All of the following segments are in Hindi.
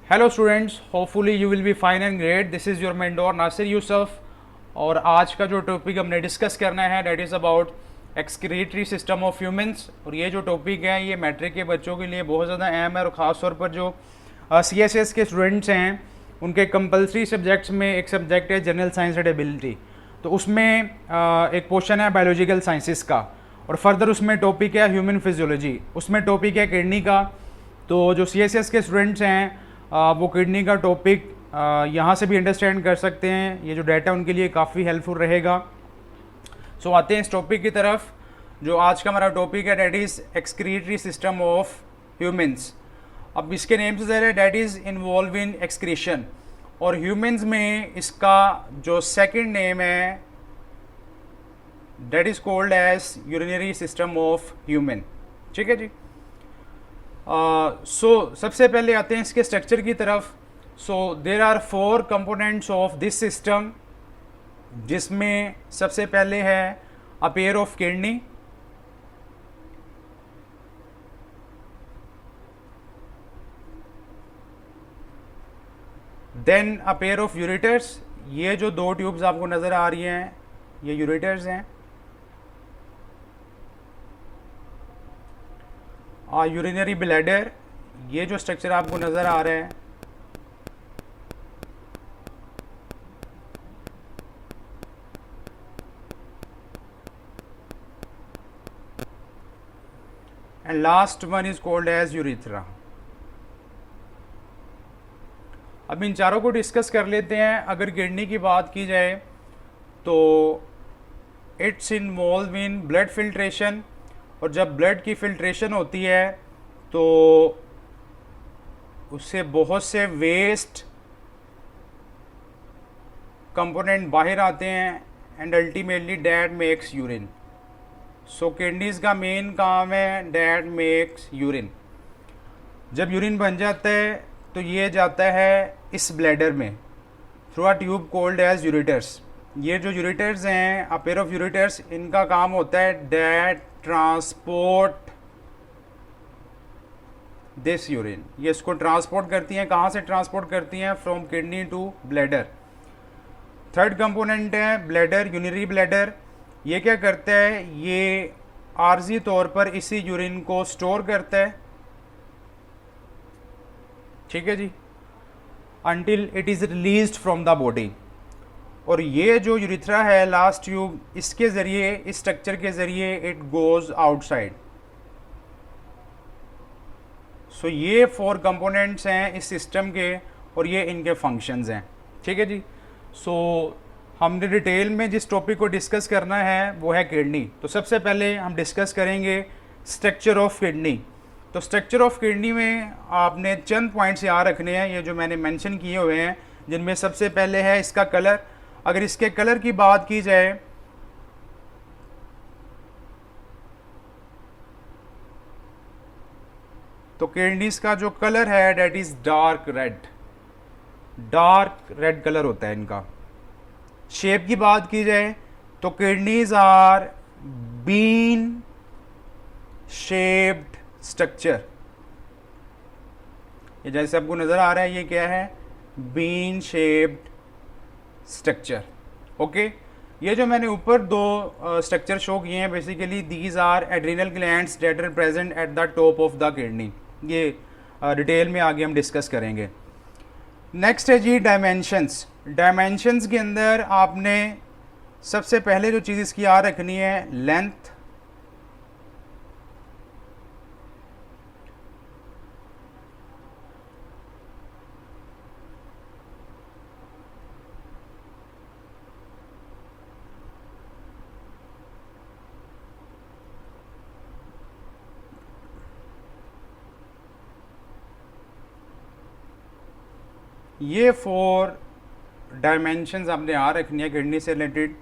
Hello students, hopefully you will be fine and great. This is your mentor Nasir Yusuf. और आज का जो टॉपिक हमने डिस्कस करना है that is about excretory system of humans. और ये जो टॉपिक है ये मैट्रिक के बच्चों के लिए बहुत ज़्यादा अहम है, और ख़ास तौर पर जो CSS के स्टूडेंट्स हैं उनके कंपलसरी सब्जेक्ट्स में एक सब्जेक्ट है जनरल साइंस एंड एबिलिटी। तो उसमें एक पोर्शन है बायोलॉजिकल साइंसेस का, और फर्दर उसमें टॉपिक है ह्यूमन फिजियोलॉजी, उसमें टॉपिक है किडनी का। तो जो CSS के स्टूडेंट्स हैं वो किडनी का टॉपिक यहाँ से भी अंडरस्टैंड कर सकते हैं। ये जो डाटा उनके लिए काफ़ी हेल्पफुल रहेगा। सो आते हैं इस टॉपिक की तरफ। जो आज का हमारा टॉपिक है that is excretory system of humans. अब इसके नेम से ज़रा that is involve in excretion, और ह्यूमंस में इसका जो सेकंड नेम है that is called as urinary system of human. ठीक है जी। सबसे पहले आते हैं इसके स्ट्रक्चर की तरफ। There are 4 components of this system, जिसमें सबसे पहले है a pair of kidney, then a pair of ureters. ये जो 2 ट्यूब्स आपको नज़र आ रही हैं ये यूरेटर्स हैं। यूरिनरी ब्लैडर, ये जो स्ट्रक्चर आपको नज़र आ रहा है and last one is called as urethra. अब इन चारों को डिस्कस कर लेते हैं। अगर किडनी की बात की जाए तो it's involve in blood filtration, और जब ब्लड की फिल्ट्रेशन होती है तो उससे बहुत से वेस्ट कंपोनेंट बाहर आते हैं and ultimately that makes urine. So kidneys का मेन काम है डैट मेक्स यूरिन। जब यूरिन बन जाता है तो ये जाता है इस ब्लैडर में through a tube called as ureters. ये जो यूरेटर्स हैं अ पेयर ऑफ यूरेटर्स, इनका काम होता है डैट ट्रांसपोर्ट दिस यूरिन। ये इसको ट्रांसपोर्ट करती हैं। कहाँ से ट्रांसपोर्ट करती हैं? From kidney to bladder. Third component है ब्लैडर, यूरिनरी ब्लैडर। ये क्या करता है? ये आर्जी तौर पर इसी यूरिन को स्टोर करता है, ठीक है जी, until it is released from the body। और ये जो यूरिथ्रा है लास्ट ट्यूब, इसके ज़रिए, इस स्ट्रक्चर के ज़रिए इट गोज़ आउटसाइड। सो ये 4 कंपोनेंट्स हैं इस सिस्टम के, और ये इनके फंक्शंस हैं, ठीक है जी। हमने डिटेल में जिस टॉपिक को डिस्कस करना है वो है किडनी। तो सबसे पहले हम डिस्कस करेंगे स्ट्रक्चर ऑफ किडनी। तो स्ट्रक्चर ऑफ किडनी में आपने चंद पॉइंट्स याद रखने हैं, ये जो मैंने मेंशन किए हुए हैं, जिनमें सबसे पहले है इसका कलर। अगर इसके कलर की बात की जाए तो किडनीज का जो कलर है that is dark red colour होता है इनका। शेप की बात की जाए तो kidneys are bean shaped structure. ये जैसे आपको नजर आ रहा है, ये क्या है? Been shaped structure. ओके, ये जो मैंने ऊपर 2 स्ट्रक्चर शो किए हैं, basically these are adrenal glands that are present at the top of the kidney. ये डिटेल में आगे हम डिस्कस करेंगे। नेक्स्ट है जी डायमेंशंस। डायमेंशंस के अंदर आपने सबसे पहले जो चीज़ इसकी याद रखनी है लेंथ, ये 4 डायमेंशंस आपने याद रखनी है किडनी से रिलेटेड।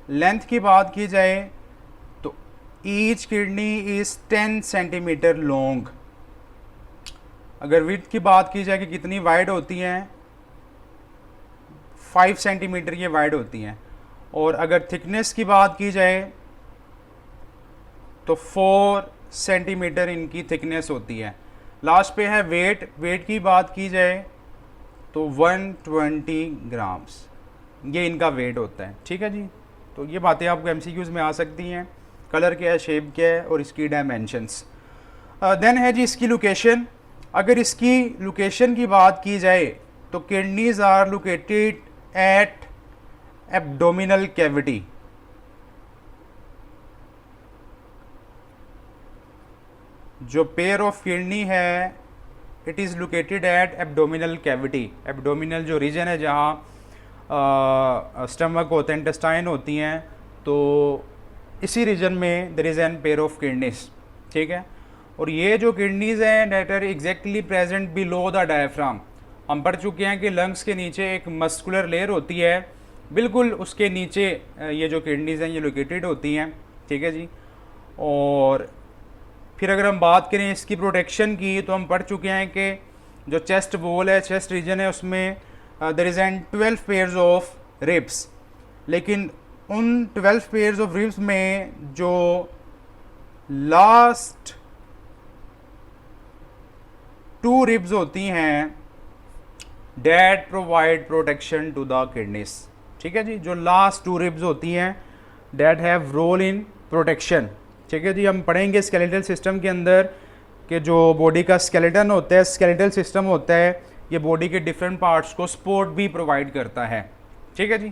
लेंथ की बात की जाए तो each kidney is 10 centimetre long. अगर विड्थ की बात की जाए कि कितनी वाइड होती हैं, 5 सेंटीमीटर ये वाइड होती हैं। और अगर थिकनेस की बात की जाए तो 4 सेंटीमीटर इनकी थिकनेस होती है। लास्ट पे है वेट। वेट की बात की जाए तो 120 ग्राम्स ये इनका वेट होता है, ठीक है जी। तो ये बातें आपको एमसीक्यूज़ में आ सकती हैं, कलर क्या है, शेप क्या है और इसकी डायमेंशंस। देन है जी इसकी लोकेशन। अगर इसकी लोकेशन की बात की जाए तो kidneys are located at abdominal cavity. जो पेयर ऑफ किडनी है it is located at abdominal cavity. Abdominal जो रीजन है जहाँ स्टमक होते हैं, इंटेस्टाइन होती हैं, तो इसी रीजन में there is an pair of kidneys, ठीक है। और ये जो किडनीज हैं that are exactly present below the diaphragm. हम पढ़ चुके हैं कि लंग्स के नीचे एक मस्कुलर लेयर होती है, बिल्कुल उसके नीचे ये जो किडनीज हैं ये लोकेटेड होती हैं, ठीक है जी। और फिर अगर हम बात करें इसकी प्रोटेक्शन की तो हम पढ़ चुके हैं कि जो चेस्ट वॉल है, चेस्ट रीजन है, उसमें there is an 12 pairs of ribs. लेकिन उन 12 पेयर्स ऑफ रिब्स में जो लास्ट 2 रिब्स होती हैं that provide protection to the kidneys, ठीक है जी। जो लास्ट 2 रिब्स होती हैं that have role in protection, ठीक है जी। हम पढ़ेंगे स्केलेटल सिस्टम के अंदर कि जो बॉडी का स्केलेटन होता है, स्केलेटल सिस्टम होता है, ये बॉडी के डिफरेंट पार्ट्स को सपोर्ट भी प्रोवाइड करता है, ठीक है जी।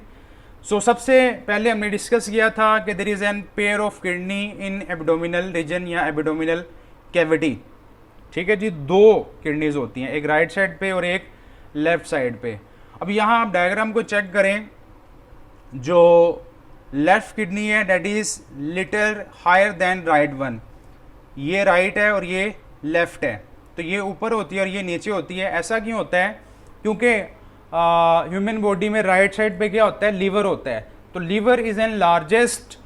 सो सबसे पहले हमने डिस्कस किया था कि there is an pair of kidney in abdominal region या एब्डोमिनल कैविटी, ठीक है जी। 2 किडनीज होती हैं, एक राइट साइड पे और एक लेफ्ट साइड पे। अब यहाँ आप डायग्राम को चेक करें, जो लेफ्ट किडनी है that is little higher than right one. ये राइट है और ये लेफ्ट है, तो ये ऊपर होती है और ये नीचे होती है। ऐसा क्यों होता है? क्योंकि ह्यूमन बॉडी में राइट साइड पे क्या होता है, लीवर होता है। तो liver is an largest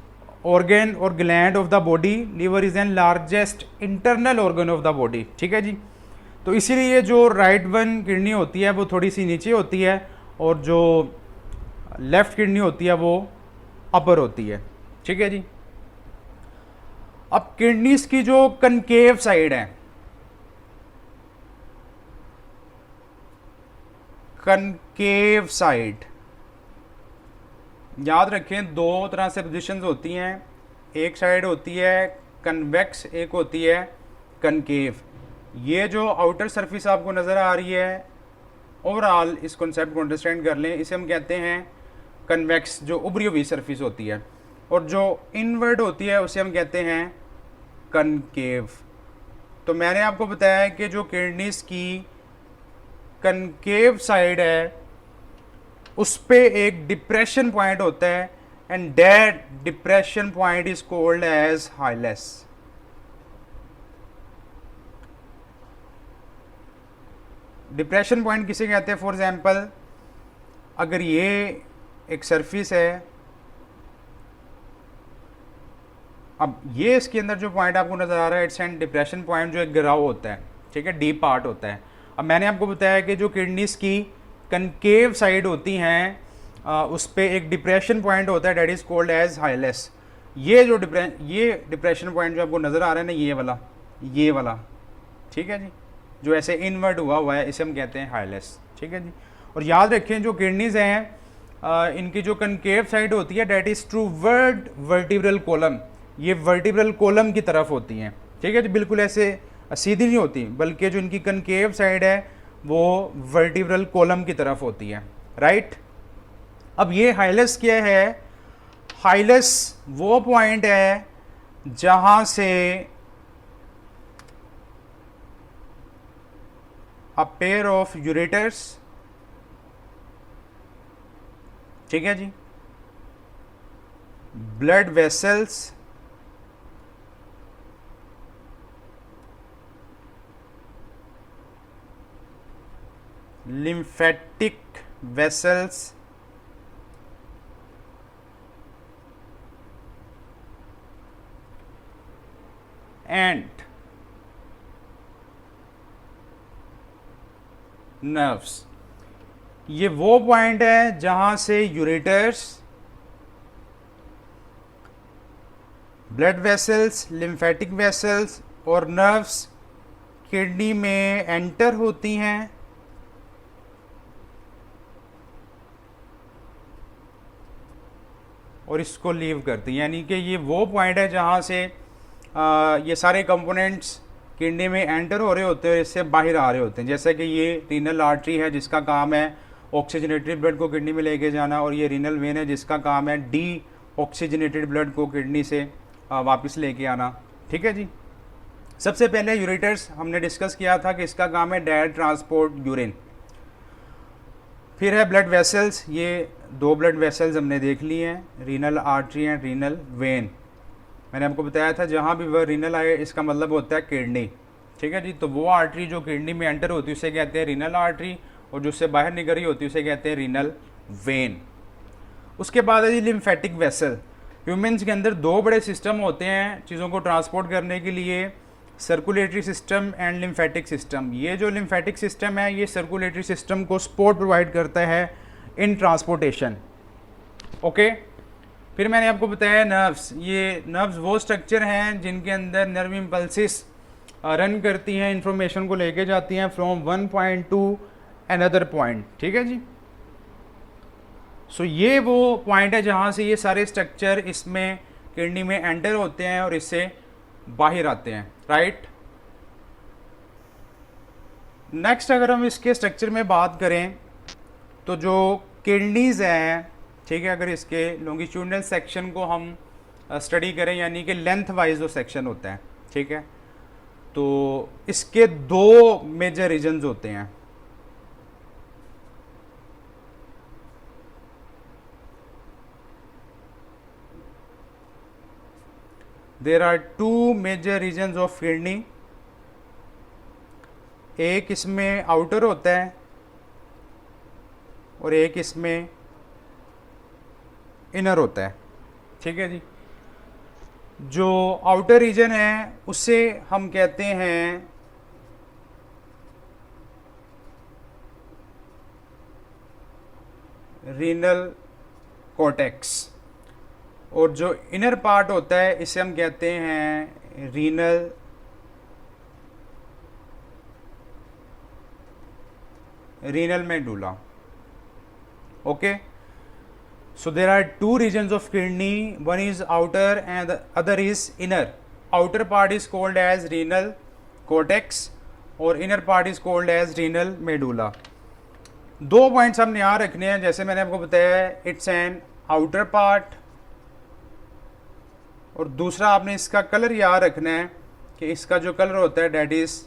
organ और gland of the body. Liver is an largest internal organ of the body, ठीक है जी। तो इसीलिए जो राइट वन किडनी होती है वो थोड़ी सी नीचे होती है और जो लेफ्ट किडनी होती है वो अपर होती है, ठीक है जी। अब किडनीज की जो कनकेव साइड है, कनकेव साइड याद रखें 2 तरह से पोजीशंस होती हैं। एक साइड होती है कन्वेक्स, एक होती है कनकेव। ये जो आउटर सरफेस आपको नज़र आ रही है, ओवरऑल इस कॉन्सेप्ट को अंडरस्टैंड कर लें, इसे हम कहते हैं कन्वेक्स, जो उभरी हुई सरफेस होती है। और जो इनवर्ड होती है उसे हम कहते हैं कनकेव। तो मैंने आपको बताया कि जो किडनीज की कनकेव साइड है उस पे एक डिप्रेशन पॉइंट होता है and that depression point is called as hilus. Depression point किसे कहते हैं? फॉर एग्जाम्पल अगर ये एक सरफेस है, अब ये इसके अंदर जो पॉइंट आपको नजर आ रहा है इट्स एन डिप्रेशन पॉइंट, जो एक गिराव होता है, ठीक है, डीप पार्ट होता है। अब मैंने आपको बताया कि जो किडनीज की कनकेव साइड होती हैं उस पे एक डिप्रेशन पॉइंट होता है डेट इज कॉल्ड एज हाइलेस। ये जो डिप्रेशन पॉइंट जो आपको नजर आ रहा है ना, ये वाला, ठीक है जी, जो ऐसे इनवर्ड हुआ है, इसे हम कहते हैं हाइलेस, ठीक है जी। और याद रखें जो किडनीज हैं इनकी जो कनकेव साइड होती है that is toward vertebral column. ये वर्टिब्रल कॉलम की तरफ होती हैं, ठीक है जी, बिल्कुल ऐसे सीधी नहीं होती, बल्कि जो इनकी कनकेव साइड है वो वर्टिब्रल कॉलम की तरफ होती है, राइट। अब ये हाइलेस क्या है? हाइलेस वो पॉइंट है जहां से अ पेयर ऑफ यूरेटर्स, ठीक है जी, blood vessels, lymphatic vessels and nerves, ये वो पॉइंट है जहां से ureters, blood vessels, lymphatic vessels और नर्व्स किडनी में एंटर होती हैं और इसको लीव करती है, यानी कि ये वो पॉइंट है जहाँ से ये सारे कंपोनेंट्स किडनी में एंटर हो रहे होते हैं और इससे बाहर आ रहे होते हैं। जैसे कि ये रीनल आर्टरी है जिसका काम है ऑक्सीजनेटेड ब्लड को किडनी में लेके जाना, और ये रीनल वेन है जिसका काम है डी ऑक्सीजनेटेड ब्लड को किडनी से वापस लेके आना। ठीक है जी। सबसे पहले यूरेटर्स हमने डिस्कस किया था कि इसका काम है डायरेक्ट ट्रांसपोर्ट यूरिन। फिर है ब्लड वेसल्स, ये दो ब्लड वेसल्स हमने देख लिए हैं, renal artery and renal vein. मैंने आपको बताया था जहाँ भी वह रीनल आए इसका मतलब होता है किडनी। ठीक है जी। तो वो आर्टरी जो किडनी में एंटर होती है उसे कहते हैं रीनल आर्टरी, और जो उससे बाहर निकल रही होती है उसे कहते हैं रीनल वेन। उसके बाद है जी लिम्फेटिक वेसल। ह्यूमंस के अंदर दो बड़े सिस्टम होते हैं चीज़ों को ट्रांसपोर्ट करने के लिए, circulatory system and lymphatic system. ये जो लिम्फेटिक सिस्टम है ये सर्कुलेटरी सिस्टम को सपोर्ट प्रोवाइड करता है इन ट्रांसपोर्टेशन। ओके। फिर मैंने आपको बताया नर्व्स। ये नर्व्स वो स्ट्रक्चर हैं जिनके अंदर नर्व इम्पल्सिस रन करती हैं, इंफॉर्मेशन को लेके जाती हैं from one point two another point. ठीक है जी। सो ये वो पॉइंट है जहाँ से ये सारे स्ट्रक्चर इसमें किडनी में एंटर होते हैं और इससे बाहर आते हैं। राइट। नेक्स्ट अगर हम इसके स्ट्रक्चर में बात करें तो जो किडनीज हैं, ठीक है, अगर इसके लॉन्गिट्यूडनल सेक्शन को हम स्टडी करें, यानी कि लेंथ वाइज जो सेक्शन होता है, ठीक है, तो इसके दो मेजर रीजन्स होते हैं। There are two major regions of kidney. एक इसमें आउटर होता है और एक इसमें इनर होता है। ठीक है जी। जो आउटर रीजन है उसे हम कहते हैं रीनल कॉर्टेक्स, और जो इनर पार्ट होता है इसे हम कहते हैं renal medulla. Okay. So there are two regions of kidney, one is outer and the other is inner. Outer part is called as renal cortex और inner part is called as renal medulla. दो पॉइंट्स हमने यहाँ रखने हैं, जैसे मैंने आपको बताया है, इट्स एन आउटर पार्ट, और दूसरा आपने इसका कलर याद रखना है कि इसका जो कलर होता है that is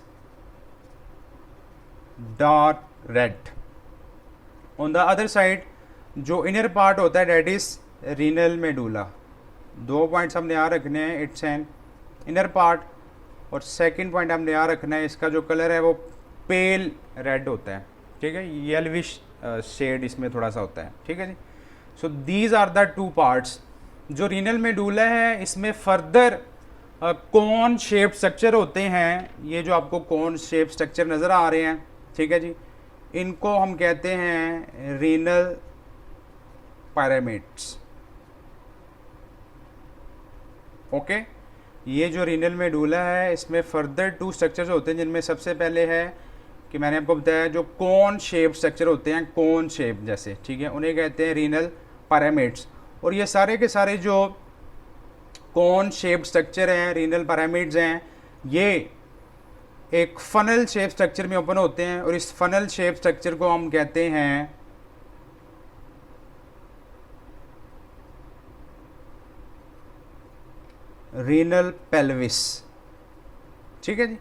dark red. On the other side जो इनर पार्ट होता है डेट इज रीनल मेडुला। दो पॉइंट्स हमने यहाँ रखने हैं, इट्स एन इनर पार्ट, और सेकंड पॉइंट हमने यहाँ रखना है इसका जो कलर है वो पेल रेड होता है। ठीक है, येलोविश शेड इसमें थोड़ा सा होता है। ठीक है जी। So these are the two parts. जो रीनल मेडुला है इसमें फर्दर कोन शेप स्ट्रक्चर होते हैं। ये जो आपको कोन शेप स्ट्रक्चर नज़र आ रहे हैं, ठीक है जी, इनको हम कहते हैं रीनल पिरामिड्स। ओके। ये जो रीनल मेडुला है इसमें फर्दर टू स्ट्रक्चर्स होते हैं, जिनमें सबसे पहले है कि मैंने आपको बताया जो कोन शेप स्ट्रक्चर होते हैं, कोन शेप जैसे, ठीक है, उन्हें कहते हैं रीनल पिरामिड्स। और ये सारे के सारे जो कोन शेप स्ट्रक्चर हैं, रीनल पिरामिड्स हैं, ये एक फनल शेप स्ट्रक्चर में ओपन होते हैं, और इस फनल शेप स्ट्रक्चर को हम कहते हैं रीनल पेल्विस। ठीक है जी।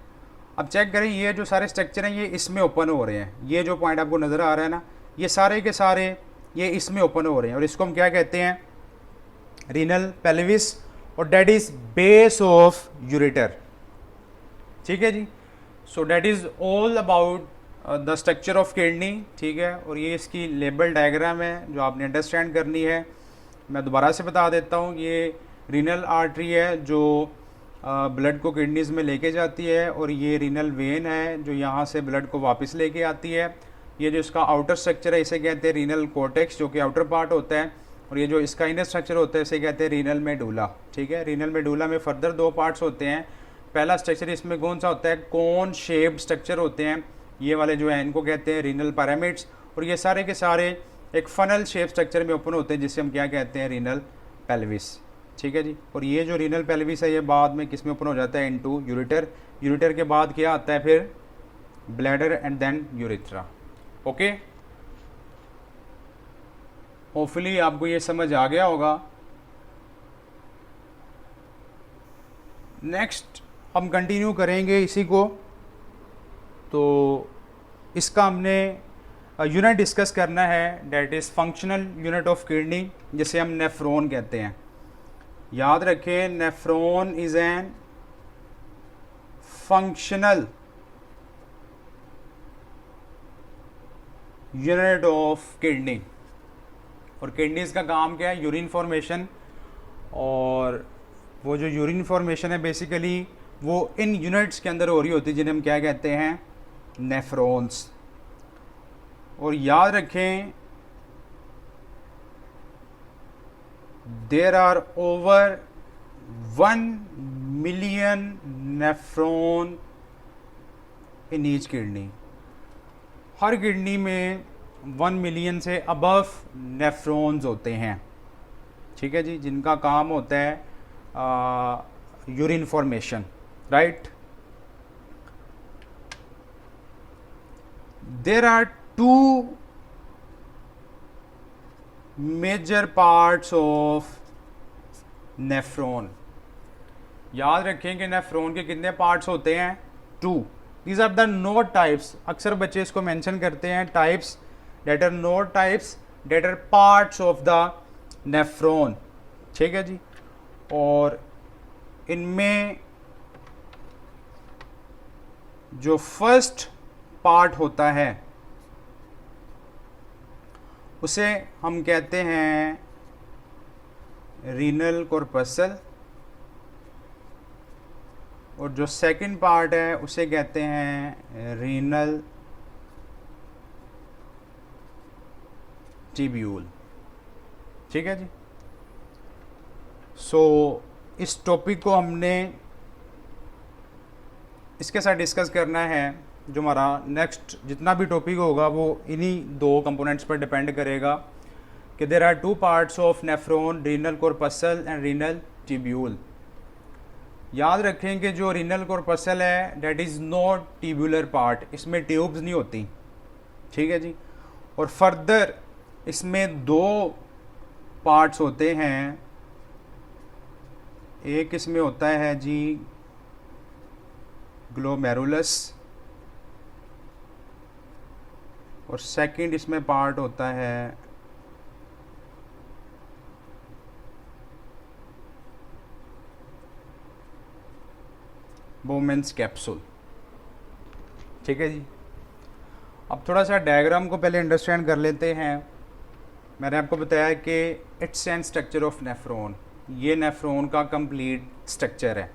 अब चेक करें, ये जो सारे स्ट्रक्चर हैं ये इसमें ओपन हो रहे हैं। ये जो पॉइंट आपको नज़र आ रहा है ना, ये सारे के सारे ये इसमें ओपन हो रहे हैं, और इसको हम क्या कहते हैं, रीनल पेल्विस, और that is base of ureter. ठीक है जी। So that is all about the structure of kidney. ठीक है, और ये इसकी लेबल डायग्राम है जो आपने अंडरस्टैंड करनी है। मैं दोबारा से बता देता हूँ, ये रीनल आर्टरी है जो ब्लड को किडनीज में लेके जाती है, और ये रीनल वेन है जो यहाँ से ब्लड को वापस लेके आती है। ये जो इसका आउटर स्ट्रक्चर है इसे कहते हैं रीनल कॉर्टेक्स, जो कि आउटर पार्ट होता है, और ये जो इसका इनर स्ट्रक्चर होता है इसे कहते हैं रीनल मेडुला। ठीक है, रीनल मेडुला में फर्दर दो पार्ट्स होते हैं। पहला स्ट्रक्चर इसमें कौन सा होता है, कोन शेप स्ट्रक्चर होते हैं, ये वाले जो हैं इनको कहते हैं रीनल पिरामिड्स, और ये सारे के सारे एक फनल शेप स्ट्रक्चर में ओपन होते हैं जिसे हम क्या कहते हैं, रीनल पेल्विस, ठीक है जी। और ये जो रीनल पेल्विस है ये बाद में किस में ओपन हो जाता है, इनटू यूरेटर। यूरेटर के बाद क्या आता है फिर, bladder and then urethra. Okay, hopefully आपको ये समझ आ गया होगा। नेक्स्ट हम कंटिन्यू करेंगे इसी को। तो इसका हमने यूनिट डिस्कस करना है, that is functional unit of kidney, जिसे हम नेफ्रॉन कहते हैं। याद रखें, nephron is an functional unit of kidney. और किडनीज का काम क्या है, यूरिन फॉर्मेशन। और वो जो यूरिन फॉर्मेशन है बेसिकली वो इन यूनिट्स के अंदर हो रही होती है, जिन्हें हम क्या कहते हैं, नेफ्रॉन्स। और याद रखें, there are over 1 million nephron in each kidney. हर किडनी में 1 मिलियन से अबव नेफ्रॉन्स होते हैं, ठीक है जी, जिनका काम होता है urine formation, right. There are 2 major parts of nephron. याद रखें कि नेफ्रॉन के कितने पार्ट्स होते हैं, 2। These are the node types. अक्सर बच्चे इसको मेंशन करते हैं, types that are node types that are parts of the nephron, ठीक है जी। और इनमें जो फर्स्ट पार्ट होता है उसे हम कहते हैं रीनल कॉर्पसल, और जो सेकंड पार्ट है उसे कहते हैं रीनल ट्यूब्यूल, ठीक है जी। सो इस टॉपिक को हमने इसके साथ डिस्कस करना है। जो हमारा नेक्स्ट जितना भी टॉपिक होगा वो इन्हीं 2 कंपोनेंट्स पर डिपेंड करेगा कि there are 2 parts of nephron, renal corpuscle and renal tubule. याद रखें कि जो रीनल कॉर्पसल है that is not tubular part, इसमें ट्यूब्स नहीं होती, ठीक है जी। और फर्दर इसमें 2 पार्ट्स होते हैं, एक इसमें होता है जी ग्लोमेरुलस, और सेकंड इसमें पार्ट होता है बोमेंस कैप्सूल, ठीक है जी। अब थोड़ा सा डायग्राम को पहले अंडरस्टैंड कर लेते हैं। मैंने आपको बताया कि it's and structure of nephron, ये नेफ्रॉन का कंप्लीट स्ट्रक्चर है।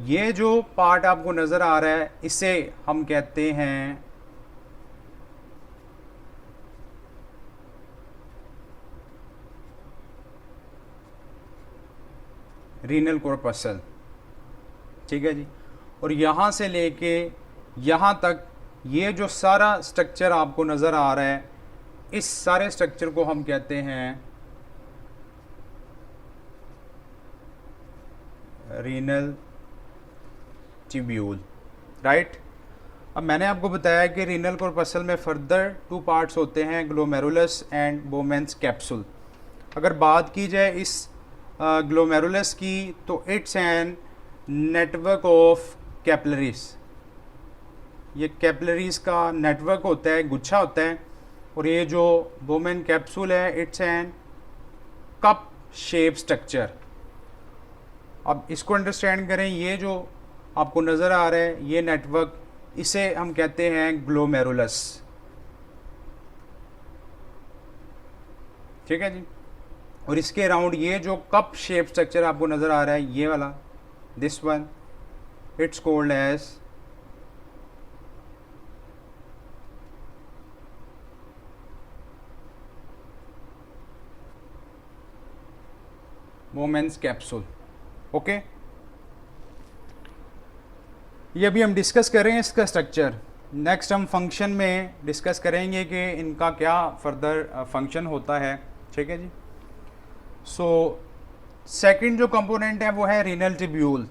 ये जो पार्ट आपको नज़र आ रहा है इसे हम कहते हैं रीनल कॉर्पसल, ठीक है जी। और यहाँ से लेके यहाँ तक ये जो सारा स्ट्रक्चर आपको नज़र आ रहा है, इस सारे स्ट्रक्चर को हम कहते हैं रीनल ट्यूब्यूल, राइट। अब मैंने आपको बताया कि रीनल कॉर्पसल में फर्दर 2 पार्ट्स होते हैं, ग्लोमेरुलस एंड बोमेंस कैप्सूल। अगर बात की जाए इस ग्लोमेरुलस की तो it's an network of capillaries. ये कैपिलरीज का नेटवर्क होता है, गुच्छा होता है। और ये जो बोमेन कैप्सूल है it's an cup shape structure. अब इसको अंडरस्टैंड करें, ये जो आपको नज़र आ रहा है ये नेटवर्क, इसे हम कहते हैं ग्लोमेरुलस, ठीक है जी। और इसके अराउंड ये जो कप शेप स्ट्रक्चर आपको नज़र आ रहा है ये वाला, this one, it's called as Bowman's capsule, okay. ये अभी हम डिस्कस कर रहे हैं इसका स्ट्रक्चर। नेक्स्ट हम फंक्शन में डिस्कस करेंगे कि इनका क्या फर्दर फंक्शन होता है, ठीक है जी। सो सेकंड जो कंपोनेंट है वो है रीनल ट्यूब्यूल।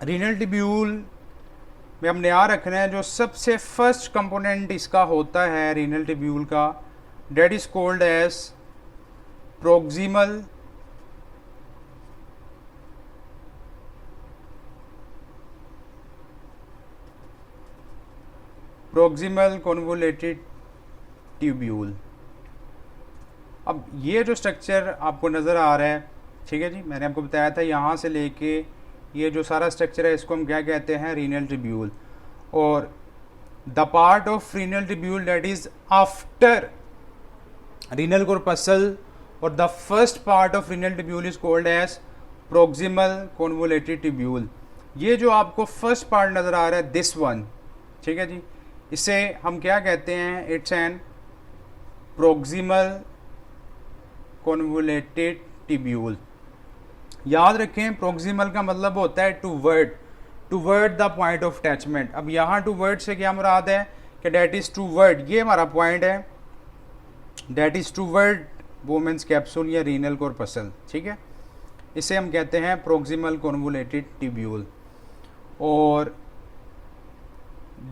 रीनल ट्यूब्यूल में हमने याद रखना है जो सबसे फर्स्ट कंपोनेंट इसका होता है रीनल ट्यूब्यूल का, that is called as proximal convoluted tubule. अब ये जो स्ट्रक्चर आपको नज़र आ रहा है, ठीक है जी, मैंने आपको बताया था यहाँ से लेके ये जो सारा स्ट्रक्चर है इसको हम क्या कहते हैं, रीनल ट्यूब्यूल। और the part of renal tubule that is after renal corpuscle और the first part of renal tubule is called as proximal convoluted tubule. ये जो आपको फर्स्ट पार्ट नज़र आ रहा है दिस वन, ठीक है जी, इसे हम क्या कहते हैं, it's N proximal convoluted tubule. याद रखें प्रोक्सिमल का मतलब होता है toward the point of attachment. अब यहाँ टूवर्ड से क्या मुराद है कि डेट इज टूवर्ड, ये हमारा पॉइंट है, that is toward Bowman's capsule या रीनल कॉर्पस्कल, ठीक है, इसे हम कहते हैं प्रोक्सिमल कॉन्वोल्यूटेड ट्यूब्यूल। और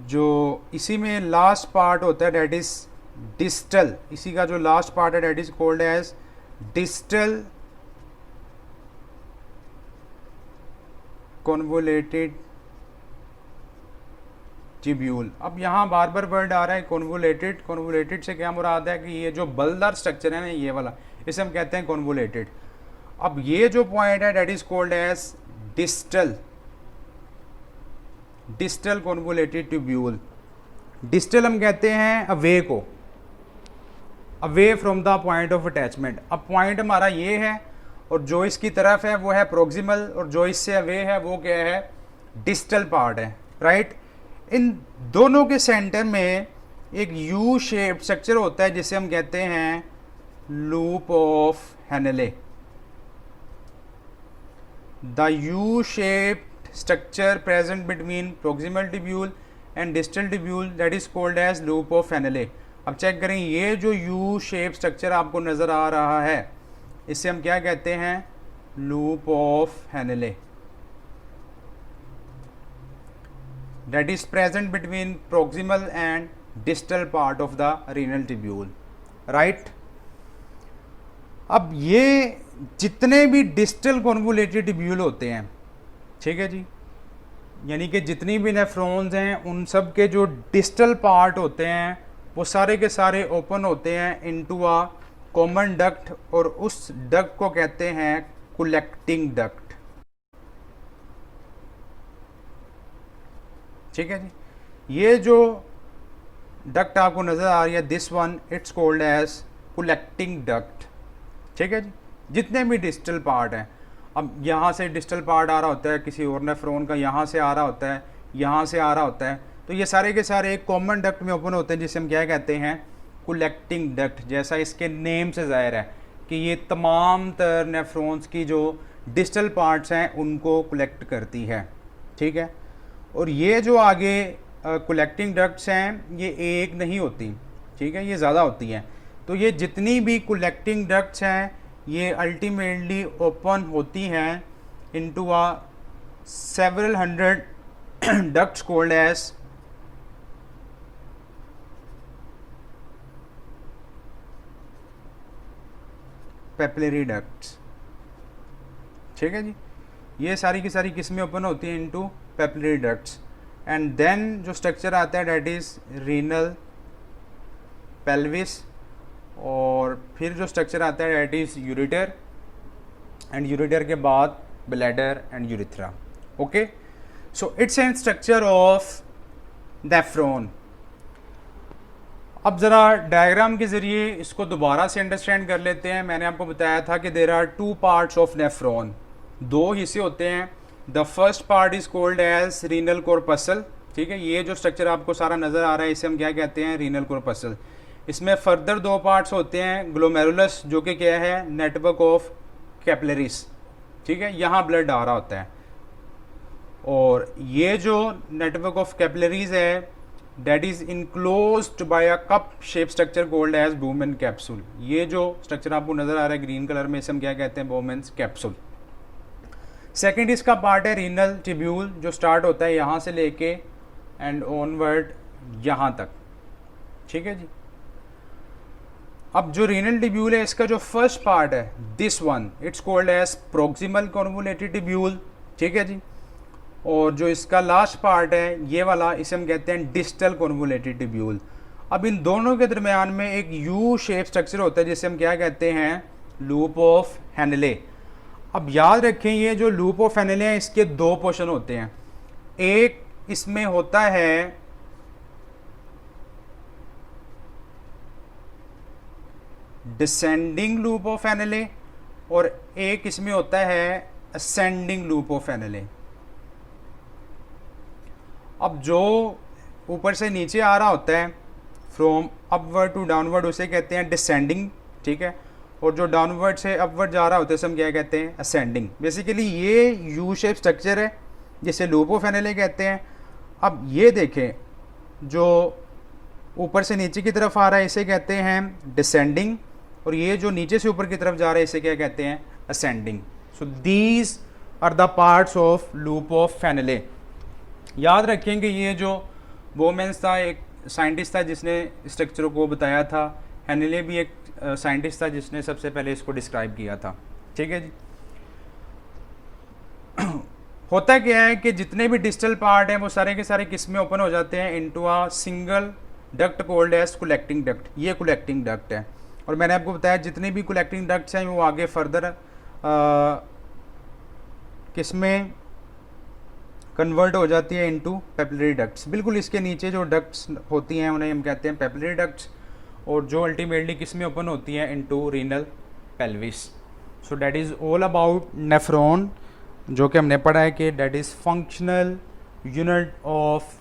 जो इसी में लास्ट पार्ट होता है डेट इज डिस्टल, इसी का जो लास्ट पार्ट है that is called as distal convoluted tubule. अब यहाँ बार बार वर्ड आ रहा है कॉन्वोल्यूटेड, कॉन्वोल्यूटेड से क्या मुराद है कि ये जो बलदार स्ट्रक्चर है ना ये वाला, इसे हम कहते हैं कॉन्वोल्यूटेड। अब ये जो पॉइंट है that is called as distal convoluted tubule. Distal हम कहते हैं अवे को, away from the point of attachment. अब पॉइंट हमारा ये है और जो इसकी तरफ है वो है प्रोक्सिमल और जो इससे अवे है वो क्या है, डिस्टल पार्ट है, राइट। इन दोनों के सेंटर में एक यू शेप्ड स्ट्रक्चर होता है जिसे हम कहते हैं loop of Henley. The U shaped structure present between proximal tubule and distal tubule that is called as loop of Henley. अब चेक करें, ये जो यू शेप स्ट्रक्चर आपको नज़र आ रहा है इसे हम क्या कहते हैं, loop of Henley, that is present between proximal and distal part of the renal tubule, right. अब ये जितने भी डिस्टल कॉन्वोल्यूटेड ट्यूब्यूल होते हैं, ठीक है जी, यानी कि जितनी भी नेफ्रॉन्स हैं उन सब के जो डिस्टल पार्ट होते हैं वो सारे के सारे ओपन होते हैं इनटू अ कॉमन डक्ट और उस डक्ट को कहते हैं कलेक्टिंग डक्ट, ठीक है जी। ये जो डक्ट आपको नज़र आ रही है this one it's called as collecting duct, ठीक है जी। जितने भी डिस्टल पार्ट हैं, अब यहाँ से डिस्टल पार्ट आ रहा होता है किसी और नेफ्रॉन का, यहाँ से आ रहा होता है, यहाँ से आ रहा होता है, तो ये सारे के सारे एक कॉमन डक्ट में ओपन होते हैं जिसे हम क्या कहते हैं, कलेक्टिंग डक्ट। जैसा इसके नेम से ज़ाहिर है कि ये तमाम तर नेफ्रॉन्स की जो डिस्टल पार्ट्स हैं उनको कलेक्ट करती है, ठीक है। और ये जो आगे कलेक्टिंग डक्ट्स हैं ये एक नहीं होती, ठीक है, ये ज़्यादा होती हैं। तो ये जितनी भी कलेक्टिंग डक्ट्स हैं ये अल्टीमेटली ओपन होती हैं into a several hundred ducts called as papillary ducts, ठीक है जी। ये सारी की सारी किस्में ओपन होती हैं into papillary ducts. And then जो स्ट्रक्चर आता है डेट इज रीनल पेल्विस, और फिर जो स्ट्रक्चर आता है that is ureter, and ureter के बाद bladder and urethra, okay. So it's an structure of nephron. अब ज़रा डायग्राम के ज़रिए इसको दोबारा से अंडरस्टैंड कर लेते हैं। मैंने आपको बताया था कि there are two parts of nephron, दो हिस्से होते हैं। The first part is called as renal corpuscle, ठीक है। ये जो स्ट्रक्चर आपको सारा नज़र आ रहा है इसे हम क्या कहते हैं, रीनल कॉर्पस्कल। इसमें फर्दर दो पार्ट्स होते हैं, ग्लोमेरुलस जो कि क्या है, नेटवर्क ऑफ कैपिलरीज, ठीक है, यहाँ ब्लड आ रहा होता है। और ये जो नेटवर्क ऑफ कैपिलरीज है that is enclosed by a cup shape structure called as Bowman capsule. ये जो स्ट्रक्चर आपको नजर आ रहा है ग्रीन कलर में, इसे हम क्या कहते हैं? Bowman capsule. सेकेंड इसका पार्ट है रीनल ट्यूब्यूल, जो स्टार्ट होता है यहाँ से लेके एंड ऑनवर्ड यहाँ तक। ठीक है जी। अब जो रीनल ट्यूब्यूल है इसका जो फर्स्ट पार्ट है, this one it's called as proximal convoluted tubule. ठीक है जी। और जो इसका लास्ट पार्ट है ये वाला, इसे हम कहते हैं डिस्टल कॉन्वोलेटेड ट्यूब्यूल। अब इन दोनों के दरमियान में एक यू शेप स्ट्रक्चर होता है जिसे हम क्या कहते हैं? Loop of Henley. अब याद रखें ये जो लूप ऑफ हेनले हैं इसके दो पोर्शन होते हैं। एक इसमें होता है डिसेंडिंग लूप ऑफ हेनले और एक इसमें होता है असेंडिंग लूप ऑफ हेनले। अब जो ऊपर से नीचे आ रहा होता है फ्रॉम अपवर्ड टू डाउनवर्ड उसे कहते हैं डिसेंडिंग। ठीक है। और जो डाउनवर्ड से अपवर्ड जा रहा होता है उसे हम क्या कहते हैं? असेंडिंग। बेसिकली ये यू शेप स्ट्रक्चर है जिसे लूप ऑफ हेनले कहते हैं। अब ये देखें जो ऊपर से नीचे की तरफ आ रहा है इसे कहते हैं डिसेंडिंग, और ये जो नीचे से ऊपर की तरफ जा रहा है इसे क्या कहते हैं? Ascending. So these are the parts of loop of Henle. याद रखें कि ये जो बोमेन्स था एक साइंटिस्ट था जिसने स्ट्रक्चर को बताया था, हेनले भी एक साइंटिस्ट था जिसने सबसे पहले इसको डिस्क्राइब किया था। ठीक है जी। होता क्या है कि जितने भी डिस्टल पार्ट हैं वो सारे के सारे किस में ओपन हो जाते हैं? Into a single duct called as collecting duct. ये कलेक्टिंग डक्ट है। और मैंने आपको बताया जितने भी कलेक्टिंग डक्ट्स हैं वो आगे फर्दर किस में कन्वर्ट हो जाती है? Into papillary ducts. बिल्कुल इसके नीचे जो डक्ट्स होती हैं उन्हें हम कहते हैं पेपिलरी डक्ट्स, और जो अल्टीमेटली किस में ओपन होती हैं? Into renal pelvis. So that is all about nephron, जो कि हमने पढ़ा है कि that is functional unit of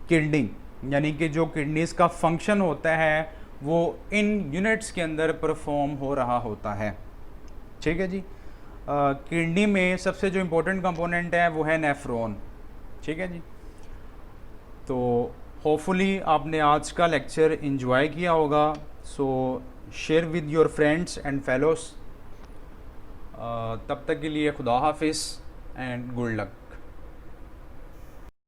kidney, यानी कि जो किडनीज का फंक्शन होता है वो इन यूनिट्स के अंदर परफॉर्म हो रहा होता है। ठीक है जी। किडनी में सबसे जो इम्पोर्टेंट कंपोनेंट है वो है नेफ्रॉन। ठीक है जी। तो होपफुली आपने आज का लेक्चर एंजॉय किया होगा। सो share with your friends and fellows. तब तक के लिए खुदा हाफिज़ एंड गुड लक।